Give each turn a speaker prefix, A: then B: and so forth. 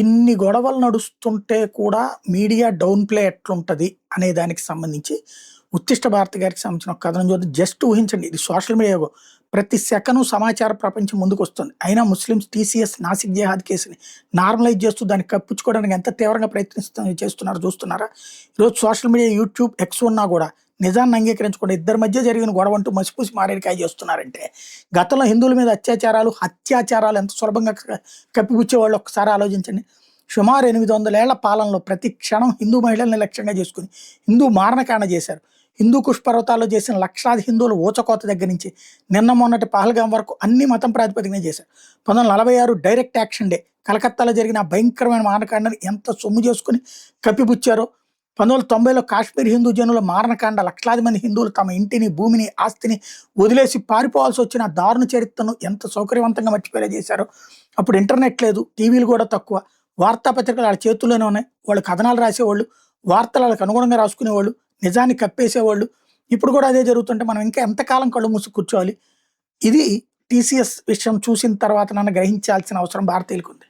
A: ఇన్ని గొడవలు నడుస్తుంటే కూడా మీడియా డౌన్ ప్లే ఎట్లుంటది అనే దానికి సంబంధించి ఉత్తిష్ట భారతి గారికి సంబంధించిన ఒక కథనం చూద్దాం. జస్ట్ ఊహించండి, ఇది సోషల్ మీడియా యుగం. ప్రతి సెకను సమాచార ప్రపంచం ముందుకొస్తుంది. అయినా ముస్లిమ్స్ టీసీఎస్ నాసిక్ జెహాద్ కేసుని నార్మలైజ్ చేస్తూ దాన్ని కప్పించుకోవడానికి ఎంత తీవ్రంగా చేస్తున్నారో చూస్తున్నారా? ఈరోజు సోషల్ మీడియా, యూట్యూబ్, ఎక్స్ ఉన్నా కూడా నిజాన్ని అంగీకరించకుండా ఇద్దరి మధ్య జరిగిన గొడవ అంటూ మసిపూసి మారేడికాయ చేస్తున్నారంటే, గతంలో హిందువుల మీద అత్యాచారాలు ఎంత సులభంగా కప్పిపుచ్చేవాళ్ళు ఒక్కసారి ఆలోచించండి. సుమారు 800 ఏళ్ల పాలనలో ప్రతి క్షణం హిందూ మహిళల్ని లక్ష్యంగా చేసుకుని హిందూ మారణకాండ చేశారు. హిందూ కుష్ పర్వతాల్లో చేసిన లక్షలాది హిందువులు ఊచకోత దగ్గర నుంచి నిన్న మొన్నటి పహల్గాం వరకు అన్ని మతం ప్రాతిపదికన చేశారు. 1946 డైరెక్ట్ యాక్షన్ డే కలకత్తాలో జరిగిన ఆ భయంకరమైన మారణకాండని ఎంత సొమ్ము చేసుకుని కప్పిపుచ్చారో. 1990లో కాశ్మీర్ హిందూ జనుల మారణకాండ, లక్షలాది మంది హిందువులు తమ ఇంటిని, భూమిని, ఆస్తిని వదిలేసి పారిపోవాల్సి వచ్చిన దారుణ చరిత్రను ఎంత సౌకర్యవంతంగా మర్చిపోయేలా చేశారో. అప్పుడు ఇంటర్నెట్ లేదు, టీవీలు కూడా తక్కువ. వార్తాపత్రికలు వాళ్ళ చేతుల్లోనే ఉన్నాయి. వాళ్ళు కథనాలు రాసేవాళ్ళు, వార్తలు వాళ్ళకి అనుగుణంగా రాసుకునేవాళ్ళు, నిజాన్ని కప్పేసేవాళ్ళు. ఇప్పుడు కూడా అదే జరుగుతుంటే మనం ఇంకా ఎంతకాలం కళ్ళు మూసి కూర్చోవాలి? ఇది టీసీఎస్ విషయం చూసిన తర్వాత నన్ను గ్రహించాల్సిన అవసరం భారతీయులకు ఉంది.